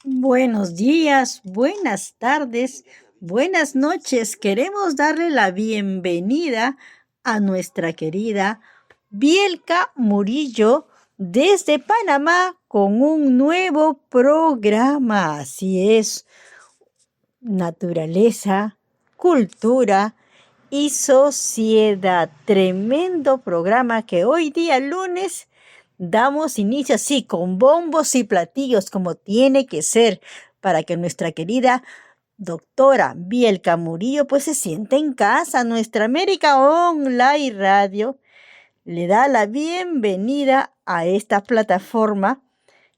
Buenos días, buenas tardes, buenas noches. Queremos darle la bienvenida a nuestra querida Bielka Murillo desde Panamá con un nuevo programa. Así es, naturaleza, cultura y sociedad. Tremendo programa que hoy día lunes damos inicio así con bombos y platillos como tiene que ser para que nuestra querida doctora Bielka Murillo pues se sienta en casa. Nuestra América Online Radio le da la bienvenida a esta plataforma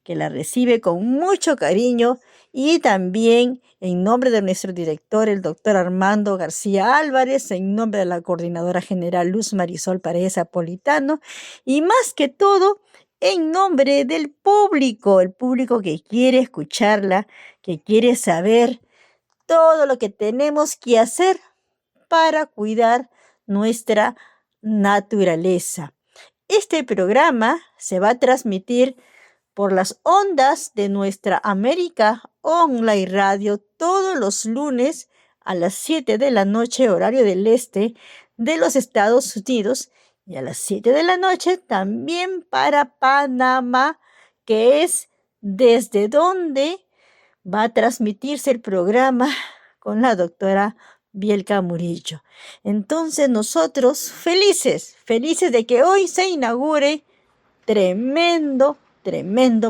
que la recibe con mucho cariño y también en nombre de nuestro director, el doctor Armando García Álvarez, en nombre de la coordinadora general Luz Marisol Paredes Apolitano y más que todo en nombre del público, el público que quiere escucharla, que quiere saber todo lo que tenemos que hacer para cuidar nuestra naturaleza. Este programa se va a transmitir por las ondas de nuestra América Online Radio todos los lunes a las 7 de la noche, horario del este de los Estados Unidos, y a las 7 de la noche también para Panamá, que es desde donde va a transmitirse el programa con la doctora Bielka Murillo. Entonces nosotros felices, felices de que hoy se inaugure tremendo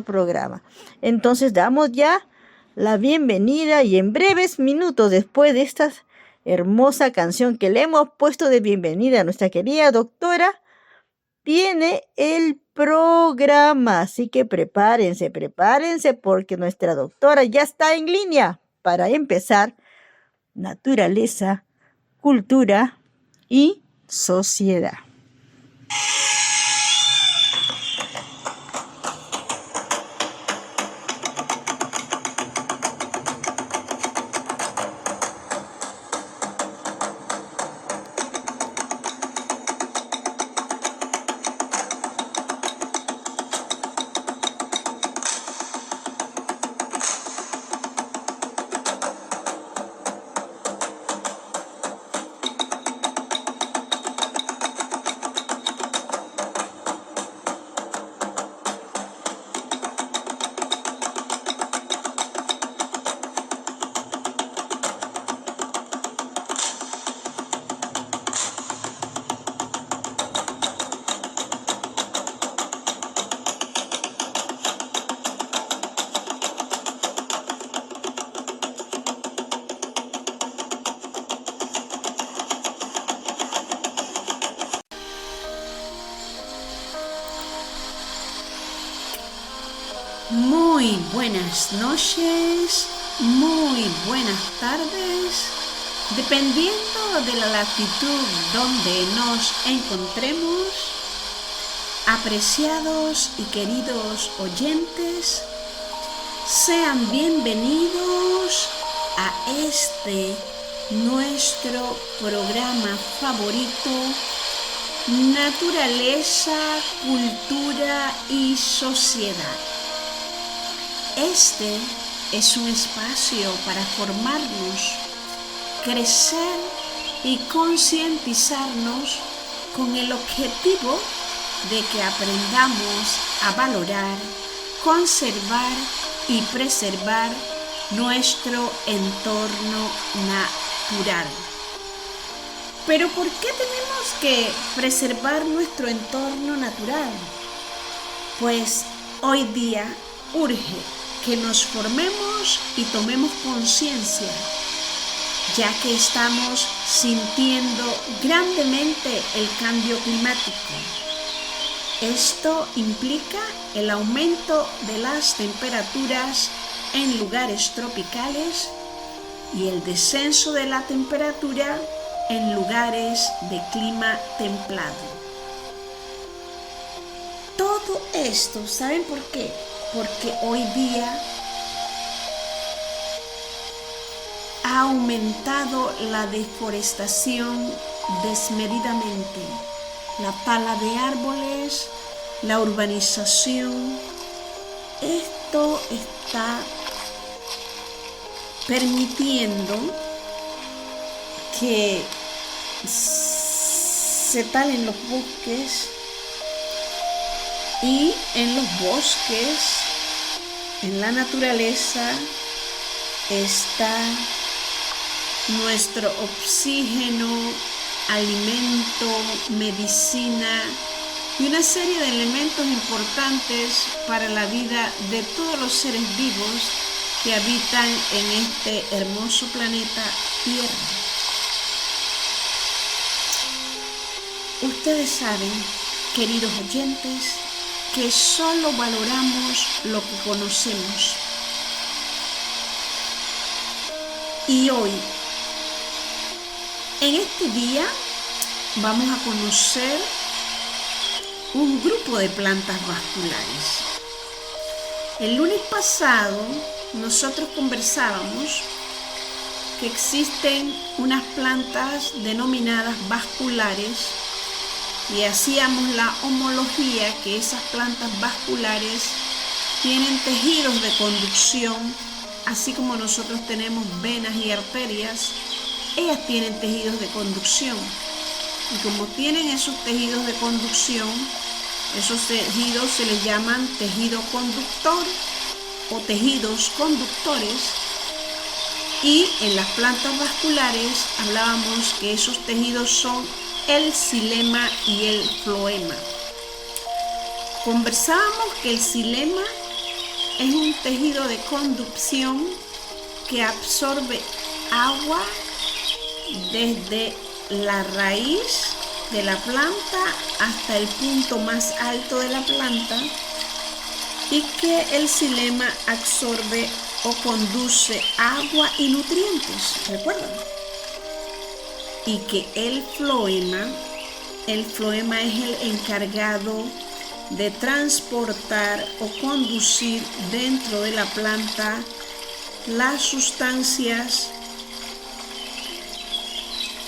programa. Entonces damos ya la bienvenida y en breves minutos después de esta hermosa canción que le hemos puesto de bienvenida a nuestra querida doctora, viene el programa. Así que prepárense porque nuestra doctora ya está en línea para empezar naturaleza, cultura y sociedad. Muy buenas noches, muy buenas tardes, dependiendo de la latitud donde nos encontremos. Apreciados y queridos oyentes, sean bienvenidos a este nuestro programa favorito, Naturaleza, Cultura y Sociedad. Este es un espacio para formarnos, crecer y concientizarnos con el objetivo de que aprendamos a valorar, conservar y preservar nuestro entorno natural. Pero ¿por qué tenemos que preservar nuestro entorno natural? Pues hoy día urge que nos formemos y tomemos conciencia, ya que estamos sintiendo grandemente el cambio climático. Esto implica el aumento de las temperaturas en lugares tropicales y el descenso de la temperatura en lugares de clima templado. Todo esto, ¿saben por qué? Porque hoy día ha aumentado la deforestación desmedidamente, la tala de árboles, la urbanización. Esto está permitiendo que se talen los bosques, y en los bosques, en la naturaleza, está nuestro oxígeno, alimento, medicina y una serie de elementos importantes para la vida de todos los seres vivos que habitan en este hermoso planeta Tierra. Ustedes saben, queridos oyentes, que solo valoramos lo que conocemos. Y hoy, en este día, vamos a conocer un grupo de plantas vasculares. El lunes pasado, nosotros conversábamos que existen unas plantas denominadas vasculares y hacíamos la homología que esas plantas vasculares tienen tejidos de conducción, así como nosotros tenemos venas y arterias, ellas tienen tejidos de conducción. Y como tienen esos tejidos de conducción, esos tejidos se les llaman tejido conductor o tejidos conductores. Y en las plantas vasculares hablábamos que esos tejidos son el xilema y el floema. Conversábamos que el xilema es un tejido de conducción que absorbe agua desde la raíz de la planta hasta el punto más alto de la planta, y que el xilema absorbe o conduce agua y nutrientes, ¿recuerdan? Y que el floema es el encargado de transportar o conducir dentro de la planta las sustancias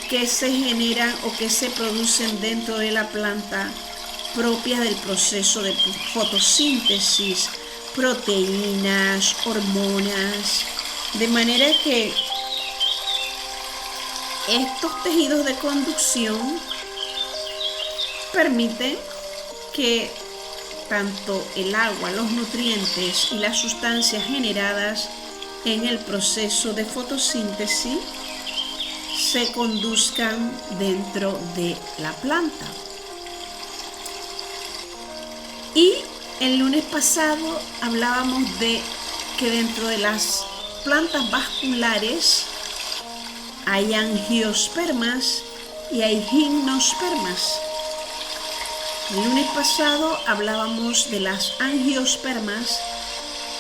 que se generan o que se producen dentro de la planta propias del proceso de fotosíntesis, proteínas, hormonas, de manera que estos tejidos de conducción permiten que tanto el agua, los nutrientes y las sustancias generadas en el proceso de fotosíntesis se conduzcan dentro de la planta. Y el lunes pasado hablábamos de que dentro de las plantas vasculares hay angiospermas y hay gimnospermas. El lunes pasado hablábamos de las angiospermas,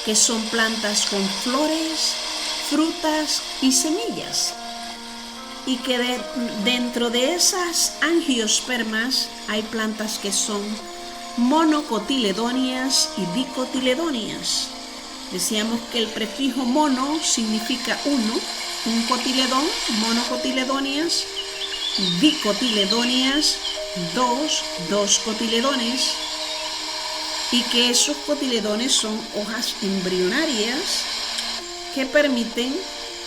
que son plantas con flores, frutas y semillas. Y que dentro de esas angiospermas hay plantas que son monocotiledóneas y dicotiledóneas. Decíamos que el prefijo mono significa uno, un cotiledón, monocotiledóneas, dicotiledóneas, dos cotiledones, y que esos cotiledones son hojas embrionarias que permiten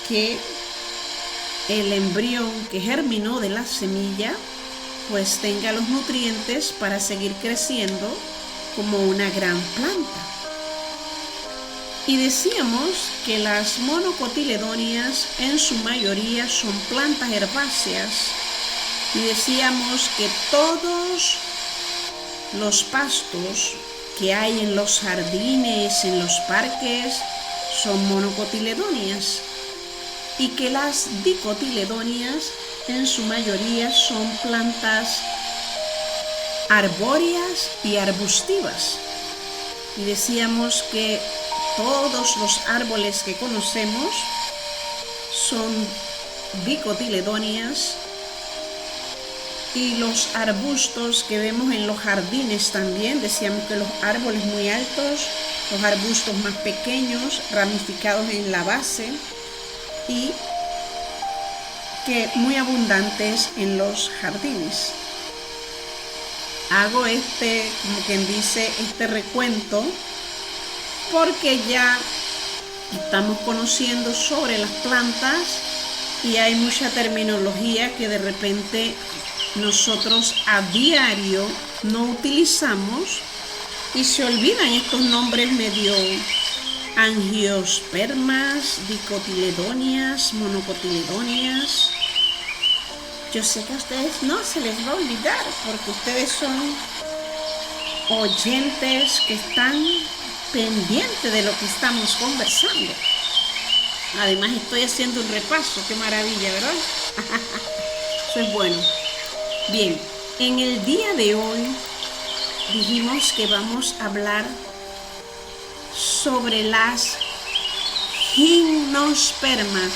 que el embrión que germinó de la semilla pues tenga los nutrientes para seguir creciendo como una gran planta. Y decíamos que las monocotiledóneas en su mayoría son plantas herbáceas, y decíamos que todos los pastos que hay en los jardines, en los parques, son monocotiledóneas, y que las dicotiledóneas en su mayoría son plantas arbóreas y arbustivas. Y decíamos que todos los árboles que conocemos son dicotiledóneas, y los arbustos que vemos en los jardines también. Decíamos que los árboles muy altos, los arbustos más pequeños, ramificados en la base, y que muy abundantes en los jardines. Hago como quien dice, este recuento porque ya Estamos conociendo sobre las plantas y hay mucha terminología que de repente nosotros a diario no utilizamos y se olvidan estos nombres medio angiospermas, dicotiledonias, monocotiledonias. Yo sé que a ustedes no se les va a olvidar porque ustedes son oyentes que están pendientes de lo que estamos conversando. Además estoy haciendo un repaso, qué maravilla, ¿verdad? Eso es bueno. Bien, en el día de hoy dijimos que vamos a hablar sobre las gimnospermas.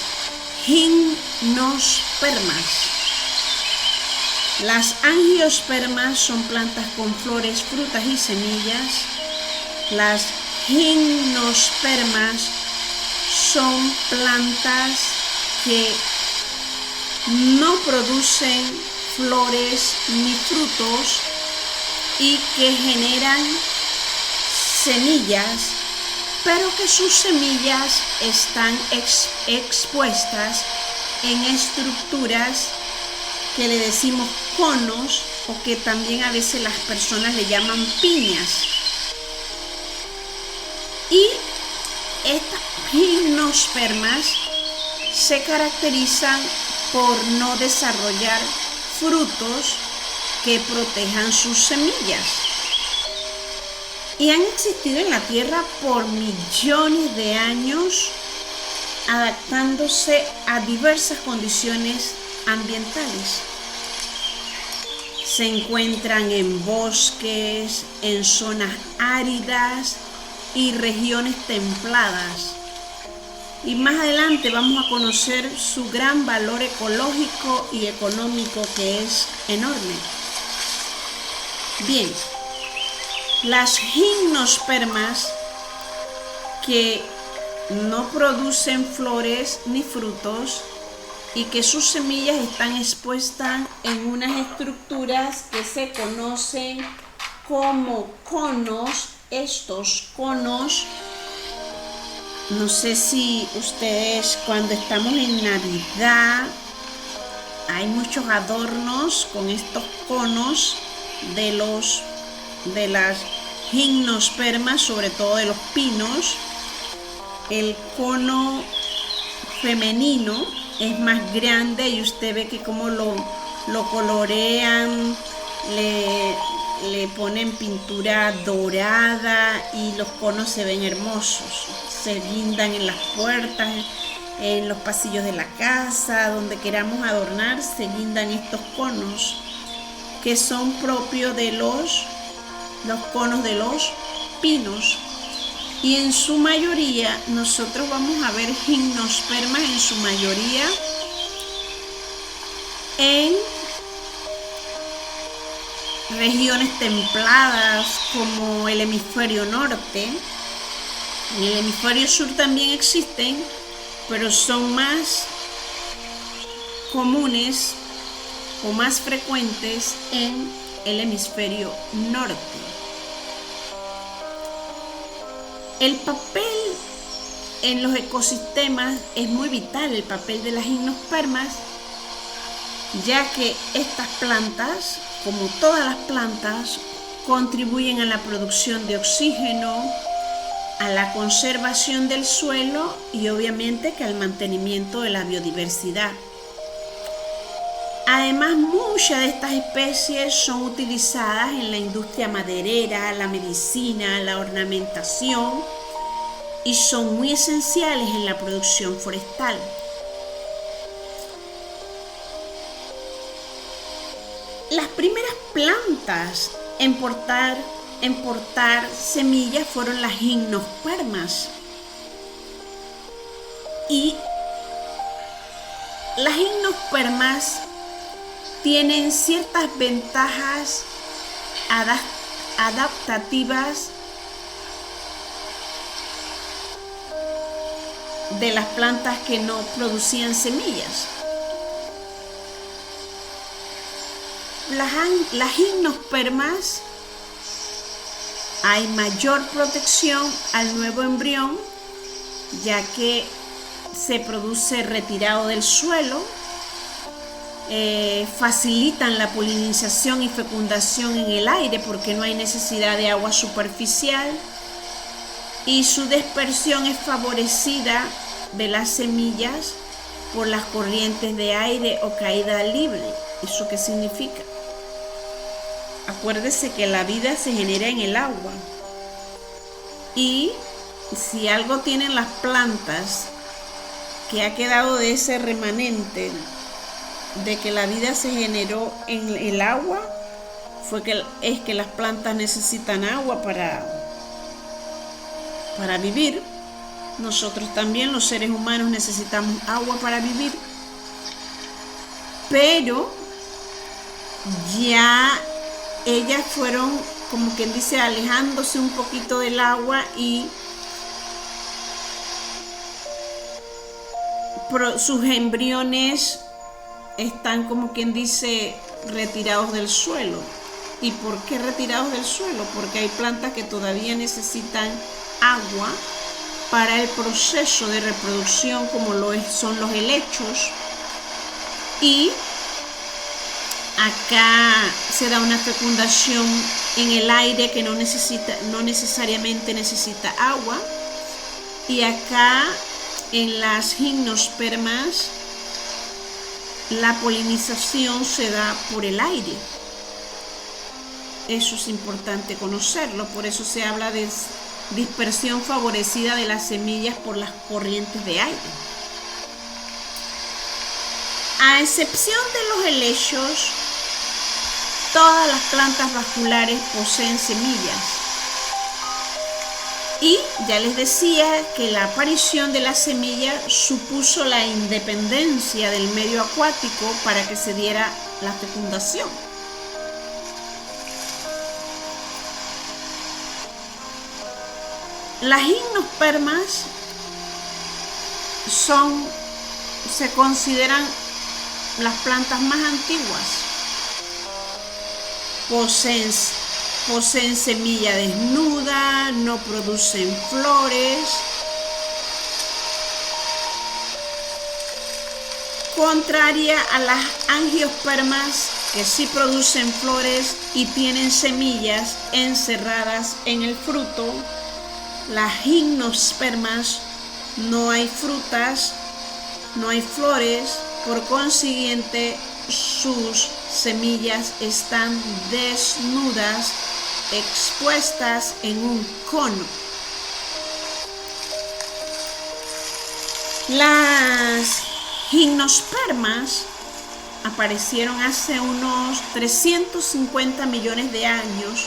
Las angiospermas son plantas con flores, frutas y semillas. Las gimnospermas son plantas que no producen flores ni frutos y que generan semillas, pero que sus semillas están expuestas en estructuras que le decimos conos o que también a veces las personas le llaman piñas. Y estas gimnospermas se caracterizan por no desarrollar frutos que protejan sus semillas. Y han existido en la Tierra por millones de años, adaptándose a diversas condiciones ambientales. Se encuentran en bosques, en zonas áridas y regiones templadas. Y más adelante vamos a conocer su gran valor ecológico y económico, que es enorme. Bien, las gimnospermas, que no producen flores ni frutos y que sus semillas están expuestas en unas estructuras que se conocen como conos. Estos conos, no sé si ustedes, cuando estamos en Navidad, hay muchos adornos con estos conos de las gimnospermas, sobre todo de los pinos. El cono femenino es más grande y usted ve que como lo colorean, le ponen pintura dorada y los conos se ven hermosos. Se guindan en las puertas, en los pasillos de la casa, donde queramos adornar, se guindan estos conos que son propios de los conos de los pinos. Y en su mayoría, nosotros vamos a ver gimnospermas en su mayoría en regiones templadas como el hemisferio norte. En el hemisferio sur también existen, pero son más comunes o más frecuentes en el hemisferio norte. El papel en los ecosistemas es muy vital, el papel de las gimnospermas, ya que estas plantas, como todas las plantas, contribuyen a la producción de oxígeno, a la conservación del suelo y obviamente que al mantenimiento de la biodiversidad. Además, muchas de estas especies son utilizadas en la industria maderera, la medicina, la ornamentación y son muy esenciales en la producción forestal. Las primeras plantas en portar semillas fueron las gimnospermas. Y las gimnospermas tienen ciertas ventajas adaptativas de las plantas que no producían semillas. Las gimnospermas, hay mayor protección al nuevo embrión ya que se produce retirado del suelo, facilitan la polinización y fecundación en el aire porque no hay necesidad de agua superficial, y su dispersión es favorecida de las semillas por las corrientes de aire o caída libre. ¿Eso qué significa? Acuérdese que la vida se genera en el agua, y si algo tienen las plantas que ha quedado de ese remanente de que la vida se generó en el agua, es que las plantas necesitan agua para vivir. Nosotros también, los seres humanos, necesitamos agua para vivir, pero ya ellas fueron, como quien dice, alejándose un poquito del agua, y sus embriones están, como quien dice, retirados del suelo. ¿Y por qué retirados del suelo? Porque hay plantas que todavía necesitan agua para el proceso de reproducción, como son los helechos, y acá se da una fecundación en el aire que no necesariamente necesita agua, y acá en las gimnospermas la polinización se da por el aire. Eso es importante conocerlo, por eso se habla de dispersión favorecida de las semillas por las corrientes de aire. A excepción de los helechos, todas las plantas vasculares poseen semillas. Y ya les decía que la aparición de la semilla supuso la independencia del medio acuático para que se diera la fecundación. Las gimnospermas se consideran las plantas más antiguas. Poseen semilla desnuda, no producen flores. Contraria a las angiospermas, que sí producen flores y tienen semillas encerradas en el fruto, las gimnospermas no hay frutas, no hay flores, por consiguiente sus semillas están desnudas, expuestas en un cono. Las gimnospermas aparecieron hace unos 350 millones de años,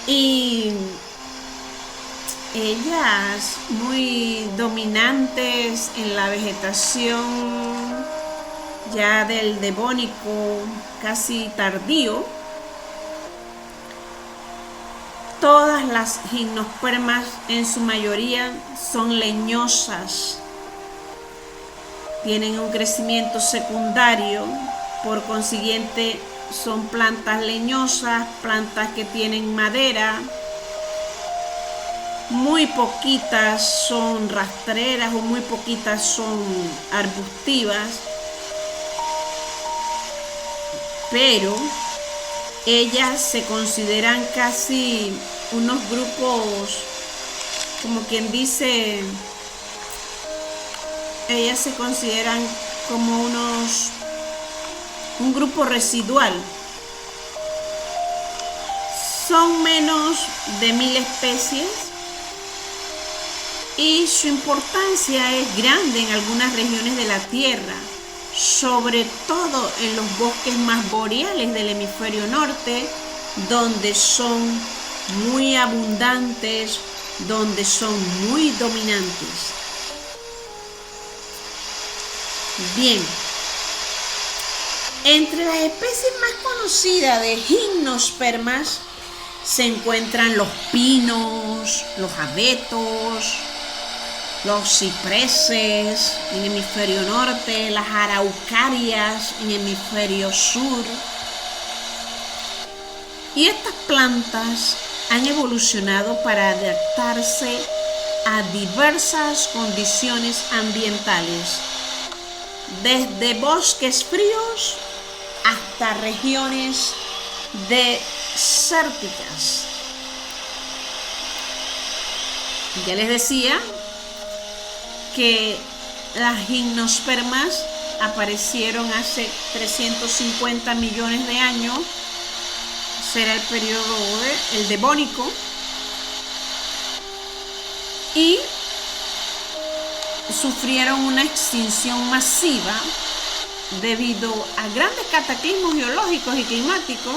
y ellas muy dominantes en la vegetación ya del Devónico casi tardío. Todas las gimnospermas en su mayoría son leñosas, tienen un crecimiento secundario, por consiguiente son plantas leñosas, plantas que tienen madera. Muy poquitas son rastreras o muy poquitas son arbustivas, pero ellas se consideran casi unos grupos, como quien dice, ellas se consideran como un grupo residual. Son menos de 1000 especies, y su importancia es grande en algunas regiones de la Tierra, sobre todo en los bosques más boreales del hemisferio norte, donde son muy abundantes, donde son muy dominantes. Bien, entre las especies más conocidas de gimnospermas se encuentran los pinos, los abetos, los cipreses en hemisferio norte, las araucarias en hemisferio sur. Y estas plantas han evolucionado para adaptarse a diversas condiciones ambientales, desde bosques fríos hasta regiones desérticas. Ya les decía que las gimnospermas aparecieron hace 350 millones de años. Será el periodo el Devónico, y sufrieron una extinción masiva debido a grandes cataclismos geológicos y climáticos.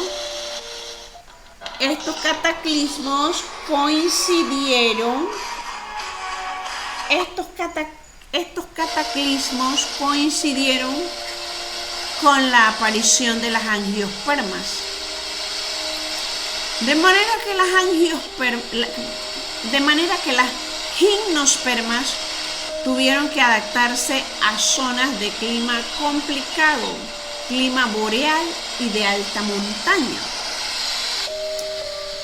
Estos cataclismos coincidieron con la aparición de las angiospermas. De manera que las gimnospermas tuvieron que adaptarse a zonas de clima complicado, clima boreal y de alta montaña.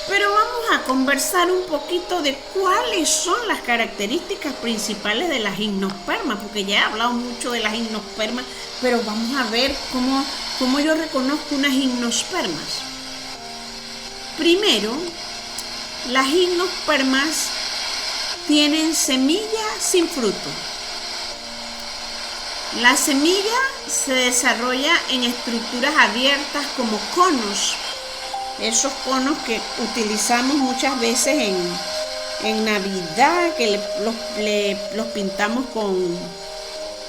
Pero vamos a conversar un poquito de cuáles son las características principales de las gimnospermas, porque ya he hablado mucho de las gimnospermas, pero vamos a ver cómo yo reconozco unas gimnospermas. Primero, las gimnospermas tienen semilla sin fruto. La semilla se desarrolla en estructuras abiertas como conos. Esos conos que utilizamos muchas veces en Navidad, que los pintamos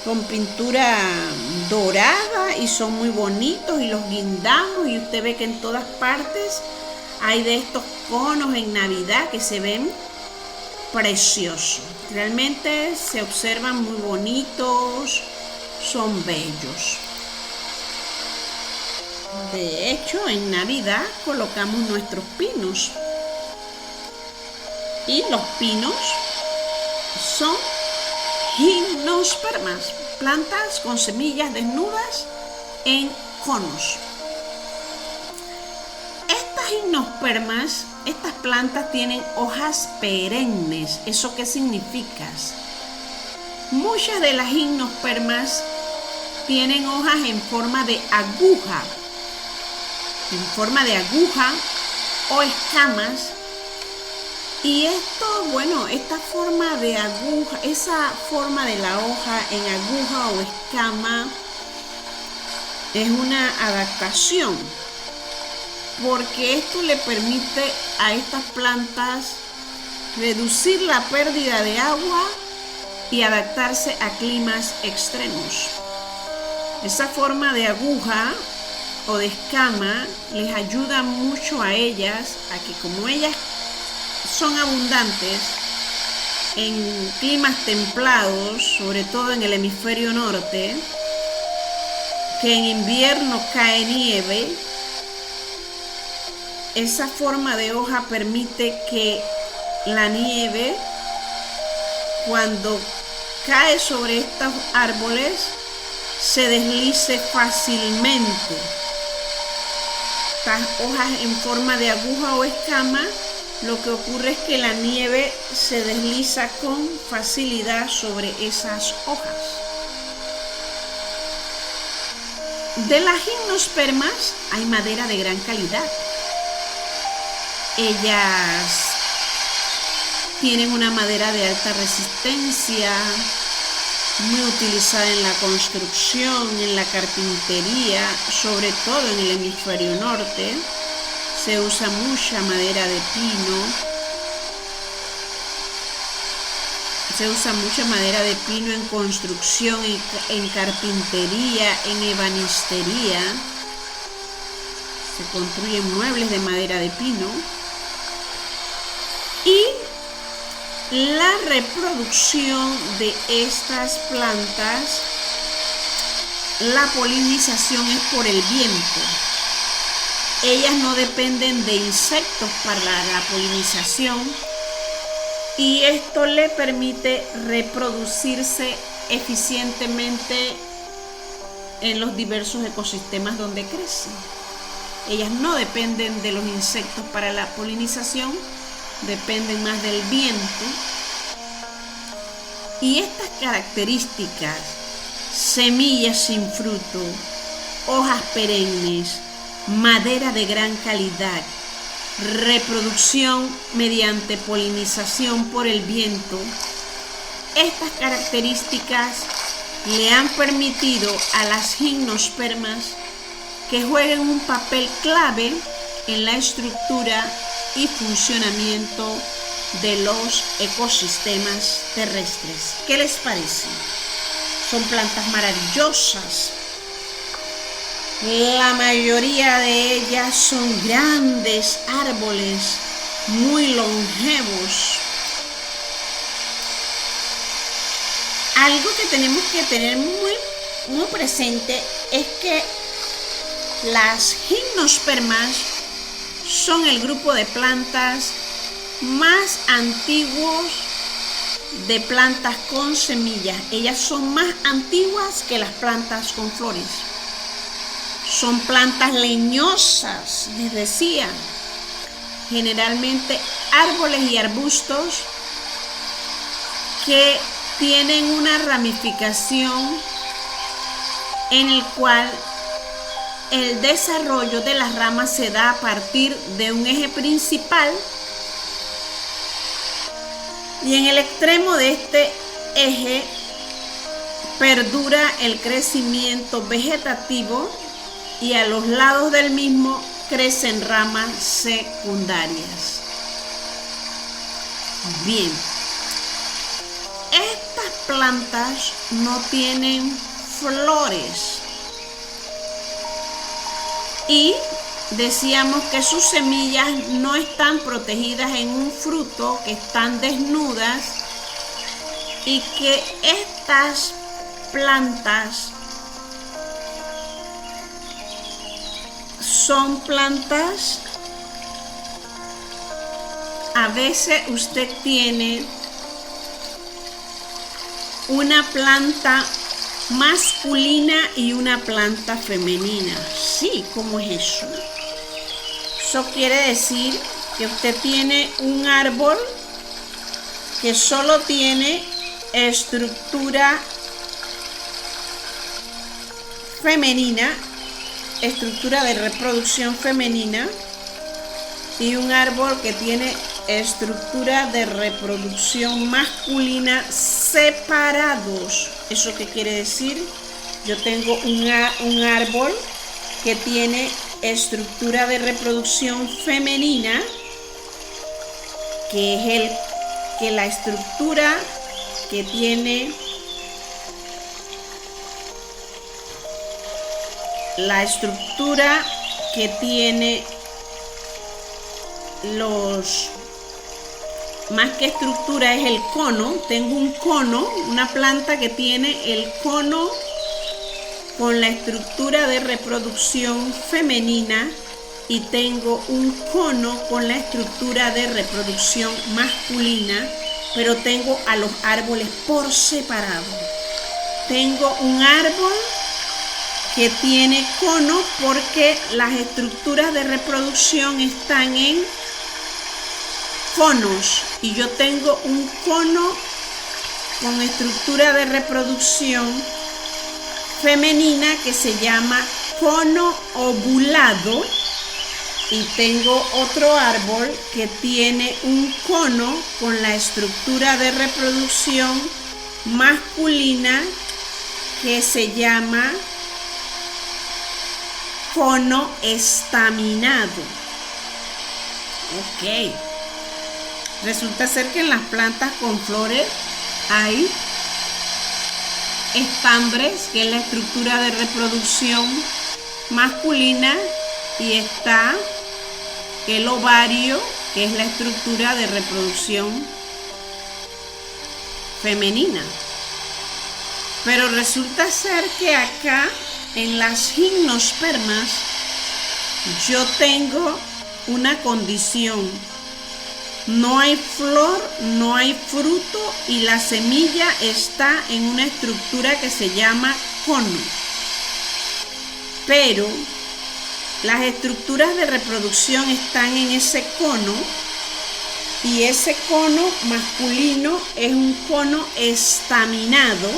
con pintura dorada y son muy bonitos y los guindamos, y usted ve que en todas partes hay de estos conos en Navidad que se ven preciosos. Realmente se observan muy bonitos, son bellos. De hecho, en Navidad colocamos nuestros pinos. Y los pinos son gimnospermas, plantas con semillas desnudas en conos. Estas gimnospermas, estas plantas tienen hojas perennes. ¿Eso qué significa? Muchas de las gimnospermas tienen hojas en forma de aguja o escamas. Y esta forma de aguja, esa forma de la hoja en aguja o escama, es una adaptación, porque esto le permite a estas plantas reducir la pérdida de agua y adaptarse a climas extremos. Esa forma de aguja o de escama les ayuda mucho a ellas a que, como ellas son abundantes en climas templados, sobre todo en el hemisferio norte, que en invierno cae nieve, esa forma de hoja permite que la nieve, cuando cae sobre estos árboles, se deslice fácilmente. Estas hojas en forma de aguja o escama, lo que ocurre es que la nieve se desliza con facilidad sobre esas hojas. De las gimnospermas hay madera de gran calidad. Ellas tienen una madera de alta resistencia, muy utilizada en la construcción, en la carpintería, sobre todo en el hemisferio norte. Se usa mucha madera de pino. Se usa mucha madera de pino en construcción, en carpintería, en ebanistería. Se construyen muebles de madera de pino. Y la reproducción de estas plantas, la polinización es por el viento. Ellas no dependen de insectos para la polinización, y esto le permite reproducirse eficientemente en los diversos ecosistemas donde crecen. Ellas no dependen de los insectos para la polinización, dependen más del viento. Y estas características, semillas sin fruto, hojas perennes, madera de gran calidad, reproducción mediante polinización por el viento, estas características le han permitido a las gimnospermas que jueguen un papel clave en la estructura y funcionamiento de los ecosistemas terrestres. ¿Qué les parece? Son plantas maravillosas. La mayoría de ellas son grandes árboles, muy longevos. Algo que tenemos que tener muy presente es que las gimnospermas son el grupo de plantas más antiguos de plantas con semillas. Ellas son más antiguas que las plantas con flores. Son plantas leñosas, les decía, generalmente árboles y arbustos que tienen una ramificación en el cual el desarrollo de las ramas se da a partir de un eje principal, y en el extremo de este eje perdura el crecimiento vegetativo y a los lados del mismo crecen ramas secundarias. Bien, estas plantas no tienen flores y decíamos que sus semillas no están protegidas en un fruto, que están desnudas, y que estas plantas son plantas, a veces usted tiene una planta masculina y una planta femenina. Sí, ¿cómo es eso? Eso quiere decir que usted tiene un árbol que solo tiene estructura femenina, estructura de reproducción femenina, y un árbol que tiene estructura de reproducción masculina separados. ¿Eso qué quiere decir? Yo tengo un árbol que tiene estructura de reproducción femenina, que es la estructura que tiene más que estructura es el cono. Tengo un cono, una planta que tiene el cono con la estructura de reproducción femenina, y tengo un cono con la estructura de reproducción masculina, pero tengo a los árboles por separado. Tengo un árbol que tiene cono porque las estructuras de reproducción están en conos, y yo tengo un cono con estructura de reproducción femenina que se llama cono ovulado, y tengo otro árbol que tiene un cono con la estructura de reproducción masculina que se llama cono estaminado. Ok. Resulta ser que en las plantas con flores hay estambres, que es la estructura de reproducción masculina, y está el ovario, que es la estructura de reproducción femenina. Pero resulta ser que acá en las gimnospermas yo tengo una condición: no hay flor, no hay fruto, y la semilla está en una estructura que se llama cono. Pero las estructuras de reproducción están en ese cono, Y ese cono masculino es un cono estaminado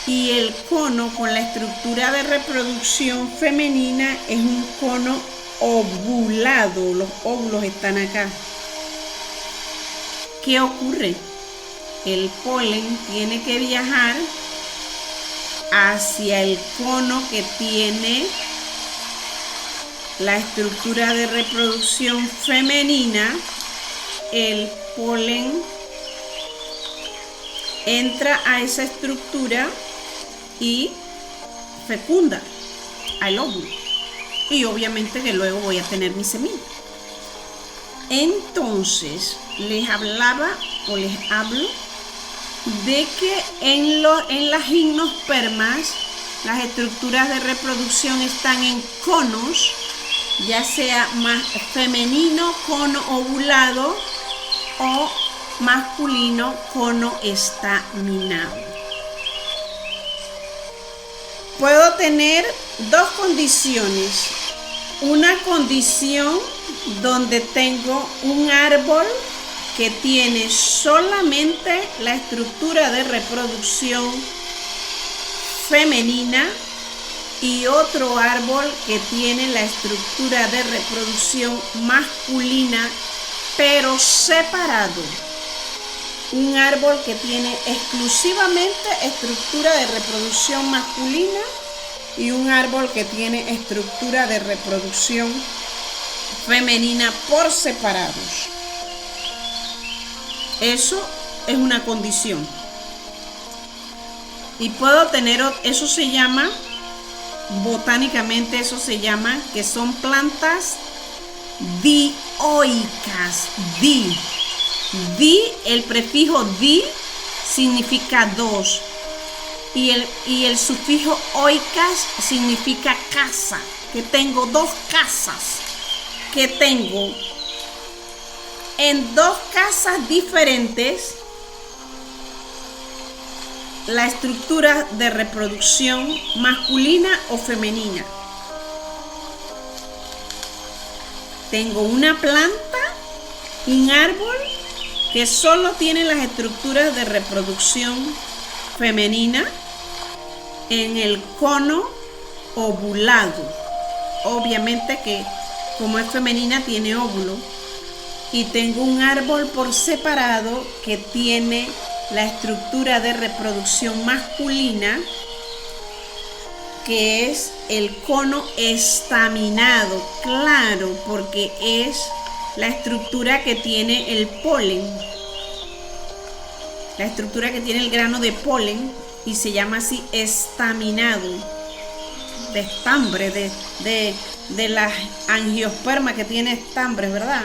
y el cono con la estructura de reproducción femenina es un cono ovulado. Los óvulos están acá. ¿Qué ocurre? El polen tiene que viajar hacia el cono que tiene la estructura de reproducción femenina. El polen entra a esa estructura y fecunda al óvulo. Y obviamente que luego voy a tener mi semilla. Entonces, les hablo de que en las gimnospermas las estructuras de reproducción están en conos, ya sea más femenino, cono ovulado, o masculino, cono estaminado. Puedo tener dos condiciones. Una condición donde tengo un árbol que tiene solamente la estructura de reproducción femenina y otro árbol que tiene la estructura de reproducción masculina, pero separado. Un árbol que tiene exclusivamente estructura de reproducción masculina y un árbol que tiene estructura de reproducción femenina por separados. Eso es una condición. Y puedo tener, eso se llama, botánicamente eso se llama, que son plantas dioicas. El prefijo di significa dos. Y el sufijo oicas significa casa. Que tengo dos casas. Que tengo en dos casas diferentes la estructura de reproducción masculina o femenina. Tengo una planta, un árbol que solo tiene las estructuras de reproducción femenina en el cono ovulado. Obviamente que como es femenina tiene óvulo. Y tengo un árbol por separado que tiene la estructura de reproducción masculina, que es el cono estaminado. Claro, porque es la estructura que tiene el polen, la estructura que tiene el grano de polen, y se llama así estaminado, de estambre, de las angiospermas que tiene estambres, ¿verdad?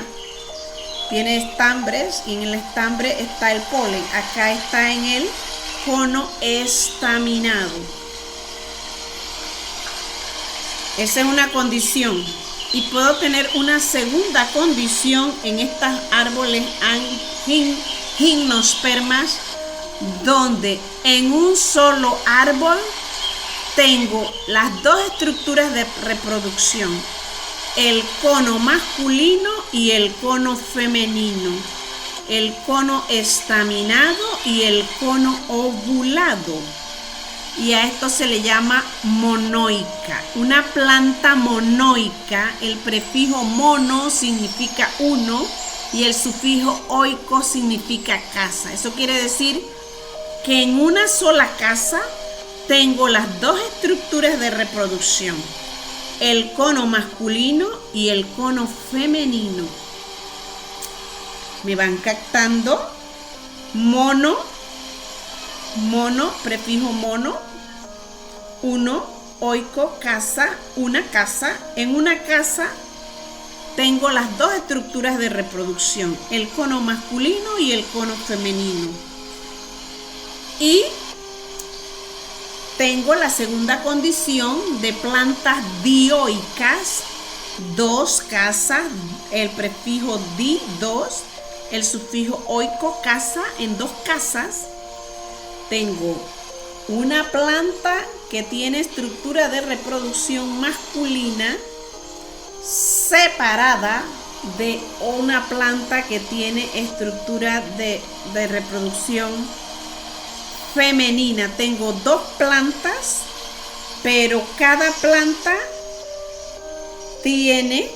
Tiene estambres y en el estambre está el polen. Acá está en el cono estaminado. Esa es una condición. Y puedo tener una segunda condición en estos árboles gimnospermas, donde en un solo árbol tengo las dos estructuras de reproducción, el cono masculino y el cono femenino, el cono estaminado y el cono ovulado. Y a esto se le llama monoica. Una planta monoica, el prefijo mono significa uno y el sufijo oico significa casa. Eso quiere decir que en una sola casa tengo las dos estructuras de reproducción, el cono masculino y el cono femenino. ¿Me van captando? Mono, prefijo mono, uno, oico, casa, una casa. En una casa tengo las dos estructuras de reproducción, el cono masculino y el cono femenino. Y tengo la segunda condición de plantas dioicas, dos casas, el prefijo di, dos, el sufijo oico, casa. En dos casas tengo una planta que tiene estructura de reproducción masculina separada de una planta que tiene estructura de reproducción femenina. Tengo dos plantas, pero cada planta tiene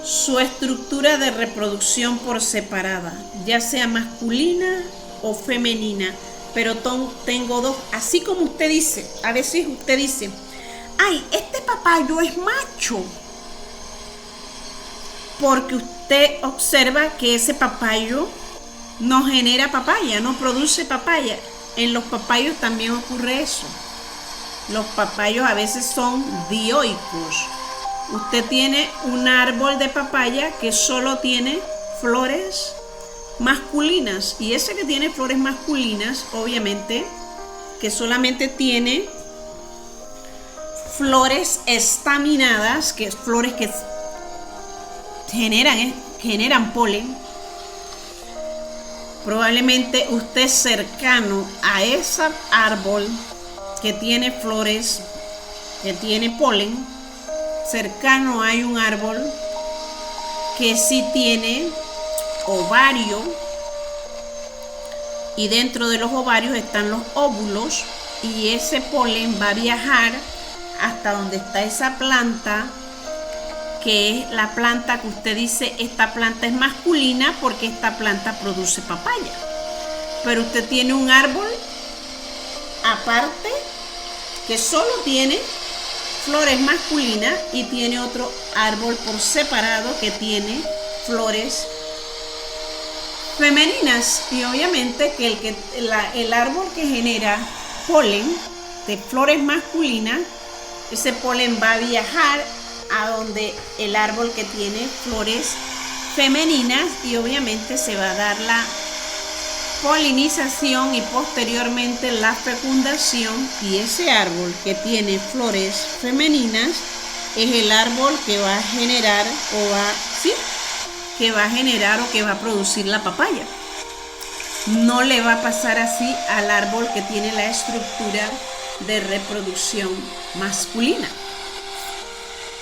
su estructura de reproducción por separada, ya sea masculina o femenina, pero tengo dos. Así como usted dice, a veces usted dice, ay, este papayo es macho, porque usted observa que ese papayo no genera papaya, no produce papaya. En los papayos también ocurre eso. Los papayos a veces son dioicos. Usted tiene un árbol de papaya que solo tiene flores masculinas, y ese que tiene flores masculinas, obviamente, que solamente tiene flores estaminadas, que flores que generan polen. Probablemente usted cercano a ese árbol que tiene flores, que tiene polen, cercano hay un árbol que sí tiene ovario, y dentro de los ovarios están los óvulos, y ese polen va a viajar hasta donde está esa planta, que es la planta que usted dice, esta planta es masculina porque esta planta produce papaya. Pero usted tiene un árbol aparte que solo tiene flores masculinas, y tiene otro árbol por separado que tiene flores femeninas. Y obviamente que el árbol que genera polen de flores masculinas, ese polen va a viajar a donde el árbol que tiene flores femeninas, y obviamente se va a dar la polinización y posteriormente la fecundación, y ese árbol que tiene flores femeninas es el árbol que va a generar que va a producir la papaya. No le va a pasar así al árbol que tiene la estructura de reproducción masculina.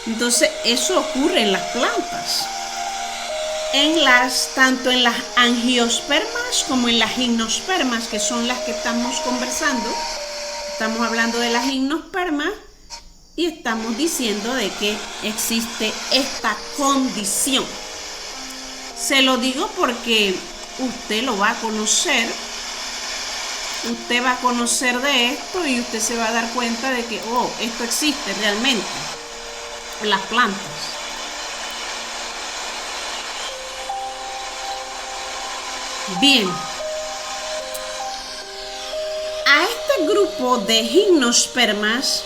Entonces eso ocurre en las plantas, tanto en las angiospermas como en las gimnospermas, que son las que estamos conversando. Estamos hablando de las gimnospermas y estamos diciendo de que existe esta condición. Se lo digo porque usted lo va a conocer. Usted va a conocer de esto y usted se va a dar cuenta de que, esto existe realmente en las plantas. Bien, a este grupo de gimnospermas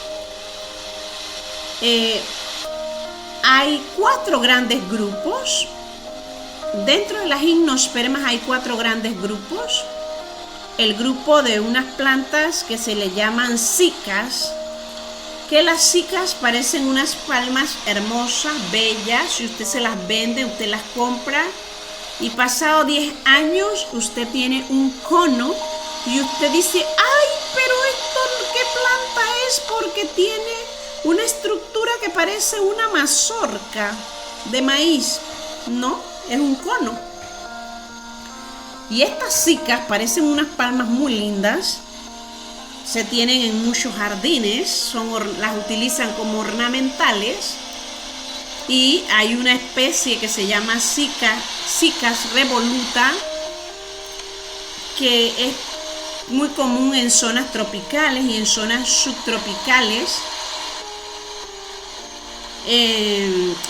hay 4 grandes grupos. Dentro de las gimnospermas hay 4 grandes grupos. El grupo de unas plantas que se le llaman cicas, que las cicas parecen unas palmas hermosas, bellas. Si usted se las vende, usted las compra, y pasado 10 años usted tiene un cono y usted dice, ay, pero esto, ¿qué planta es? Porque tiene una estructura que parece una mazorca de maíz. No, es un cono. Y estas cicas parecen unas palmas muy lindas. Se tienen en muchos jardines, las utilizan como ornamentales. Y hay una especie que se llama Cicas revoluta, que es muy común en zonas tropicales y en zonas subtropicales.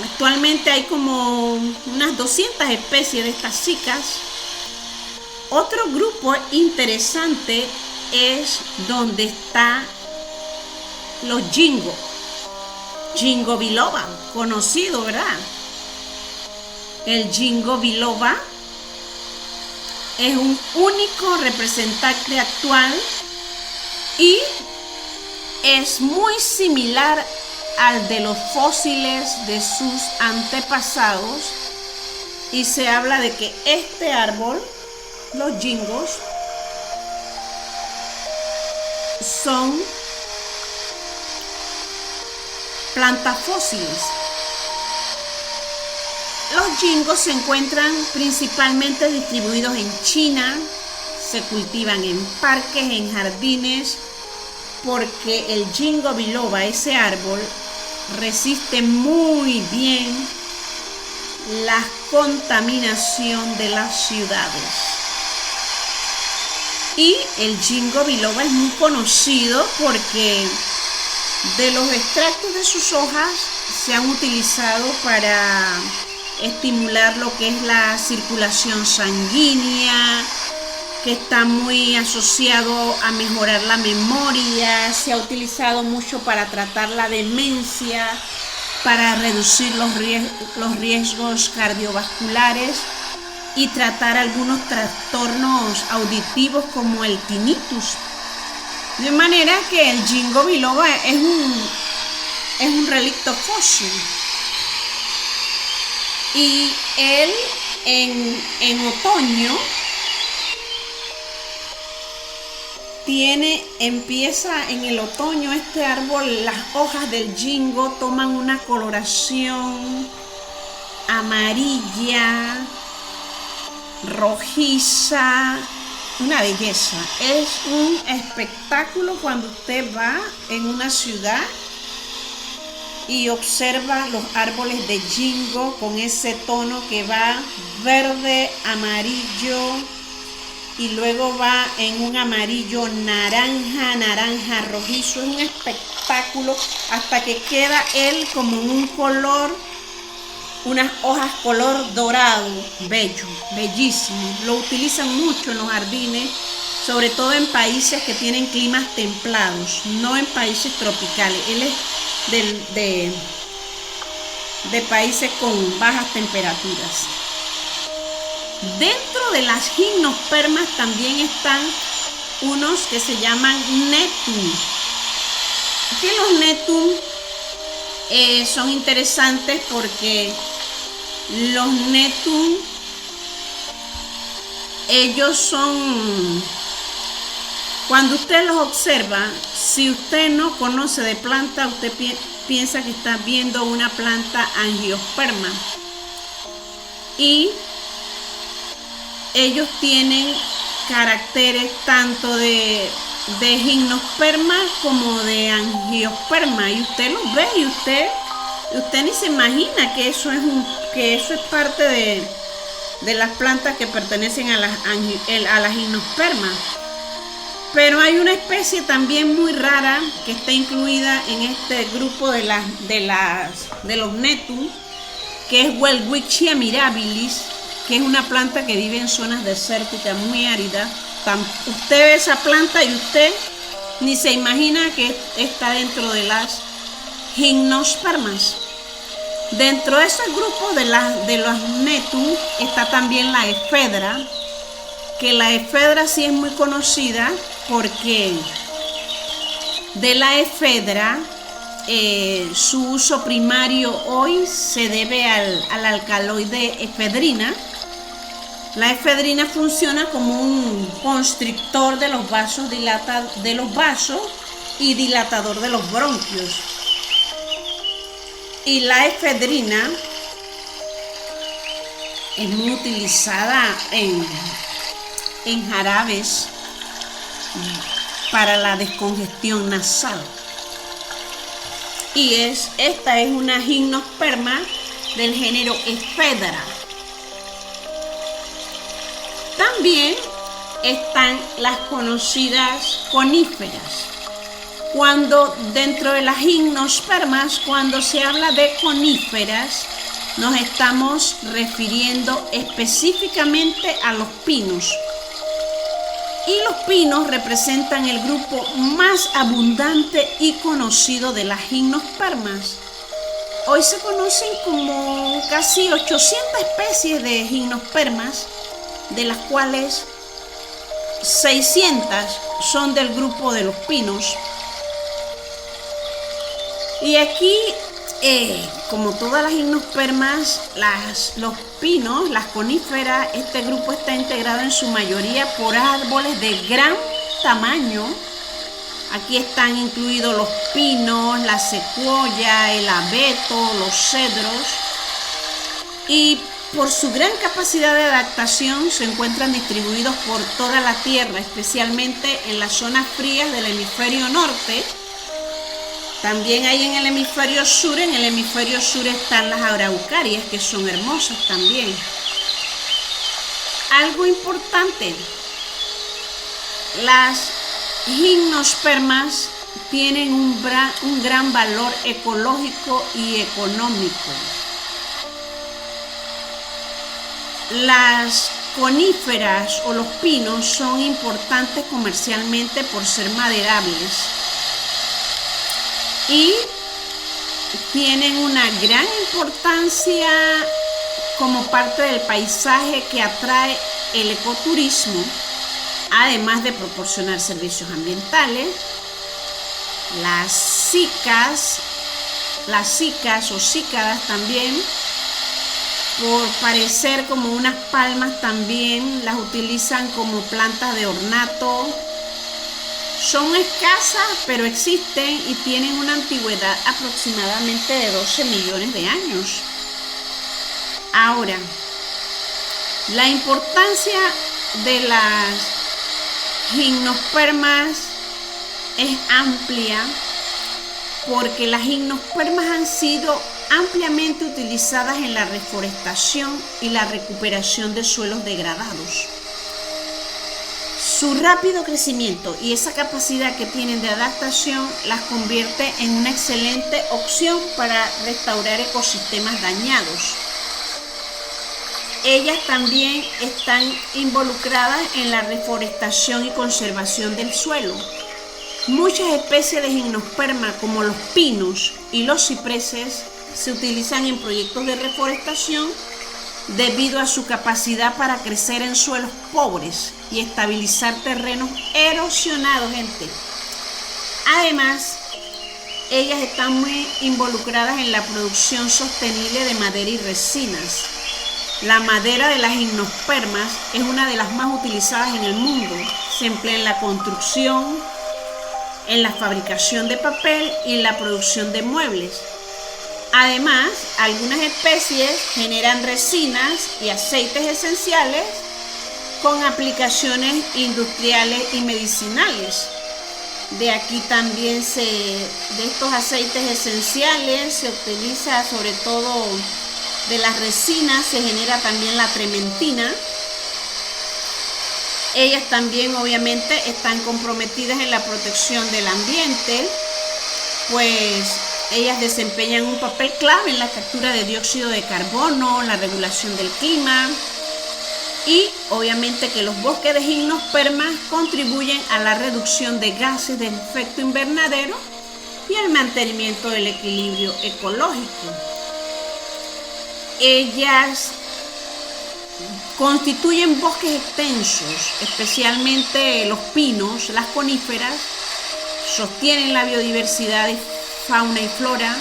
Actualmente hay como unas 200 especies de estas cicas. Otro grupo interesante es donde están los Ginkgo biloba, conocido, ¿verdad? El Ginkgo biloba es un único representante actual y es muy similar al de los fósiles de sus antepasados, y se habla de que este árbol, los gingos, son plantas fósiles. Los jingos se encuentran principalmente distribuidos en China, se cultivan en parques, en jardines, porque el jingo biloba, ese árbol, resiste muy bien la contaminación de las ciudades. Y el jingo biloba es muy conocido porque de los extractos de sus hojas se han utilizado para estimular lo que es la circulación sanguínea, que está muy asociado a mejorar la memoria, se ha utilizado mucho para tratar la demencia, para reducir los riesgos cardiovasculares y tratar algunos trastornos auditivos como el tinnitus. De manera que el jingo biloba es un relicto fósil. Y él en otoño empieza en el otoño este árbol, las hojas del jingo toman una coloración amarilla, rojiza, una belleza. Es un espectáculo cuando usted va en una ciudad y observa los árboles de jingo con ese tono que va verde, amarillo y luego va en un amarillo naranja rojizo. Es un espectáculo hasta que queda él como un color, unas hojas color dorado, bello, bellísimo. Lo utilizan mucho en los jardines, sobre todo en países que tienen climas templados, no en países tropicales. Él es de países con bajas temperaturas. Dentro de las gimnospermas también están unos que se llaman netum. Que los netum son interesantes porque los netum, ellos son, cuando usted los observa, si usted no conoce de planta, usted piensa que está viendo una planta angiosperma. Y ellos tienen caracteres tanto de gimnosperma como de angiosperma. Y usted los ve y usted ni se imagina que eso es parte de las plantas que pertenecen a las gimnospermas. Pero hay una especie también muy rara que está incluida en este grupo de los netum, que es Welwitschia mirabilis, que es una planta que vive en zonas desérticas muy áridas. Usted ve esa planta y usted ni se imagina que está dentro de las gimnospermas. Dentro de ese grupo de los netum está también la efedra, que la efedra sí es muy conocida porque de la efedra su uso primario hoy se debe al alcaloide efedrina. La efedrina funciona como un constrictor de los vasos, y dilatador de los bronquios. Y la efedrina es muy utilizada en jarabes para la descongestión nasal. Y esta es una gimnosperma del género Ephedra. También están las conocidas coníferas. Cuando dentro de las gimnospermas, cuando se habla de coníferas, nos estamos refiriendo específicamente a los pinos. Y los pinos representan el grupo más abundante y conocido de las gimnospermas. Hoy se conocen como casi 800 especies de gimnospermas, de las cuales 600 son del grupo de los pinos. Y aquí, como todas las gimnospermas, los pinos, las coníferas, este grupo está integrado en su mayoría por árboles de gran tamaño. Aquí están incluidos los pinos, la secuoya, el abeto, los cedros. y por su gran capacidad de adaptación se encuentran distribuidos por toda la Tierra, especialmente en las zonas frías del hemisferio norte. También hay en el hemisferio sur. En el hemisferio sur están las araucarias, que son hermosas también. Algo importante, las gimnospermas tienen un gran valor ecológico y económico. Las coníferas o los pinos son importantes comercialmente por ser maderables y tienen una gran importancia como parte del paisaje que atrae el ecoturismo, además de proporcionar servicios ambientales. Las cícadas o cícadas también, por parecer como unas palmas, también las utilizan como plantas de ornato. Son escasas, pero existen y tienen una antigüedad aproximadamente de 12 millones de años. Ahora, la importancia de las gimnospermas es amplia, porque las gimnospermas han sido ampliamente utilizadas en la reforestación y la recuperación de suelos degradados. Su rápido crecimiento y esa capacidad que tienen de adaptación las convierte en una excelente opción para restaurar ecosistemas dañados. Ellas también están involucradas en la reforestación y conservación del suelo. Muchas especies de gimnosperma, como los pinos y los cipreses, se utilizan en proyectos de reforestación debido a su capacidad para crecer en suelos pobres y estabilizar terrenos erosionados, gente. Además, ellas están muy involucradas en la producción sostenible de madera y resinas. La madera de las gimnospermas es una de las más utilizadas en el mundo. Se emplea en la construcción, en la fabricación de papel y en la producción de muebles. Además, algunas especies generan resinas y aceites esenciales con aplicaciones industriales y medicinales. De aquí también de estos aceites esenciales se utiliza, sobre todo de las resinas, se genera también la trementina. Ellas también obviamente están comprometidas en la protección del ambiente, pues ellas desempeñan un papel clave en la captura de dióxido de carbono, la regulación del clima, y obviamente que los bosques de gimnospermas contribuyen a la reducción de gases de efecto invernadero y al mantenimiento del equilibrio ecológico. Ellas constituyen bosques extensos, especialmente los pinos, las coníferas, sostienen la biodiversidad de fauna y flora.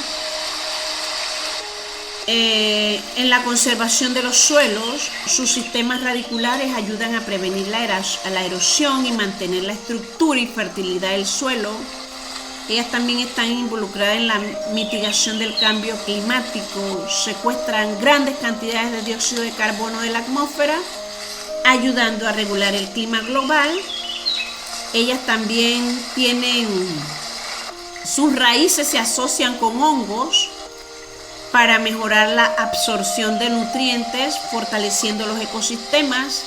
En la conservación de los suelos, sus sistemas radiculares ayudan a prevenir la erosión y mantener la estructura y fertilidad del suelo. Ellas también están involucradas en la mitigación del cambio climático, secuestran grandes cantidades de dióxido de carbono de la atmósfera, ayudando a regular el clima global. Ellas también sus raíces se asocian con hongos para mejorar la absorción de nutrientes, fortaleciendo los ecosistemas.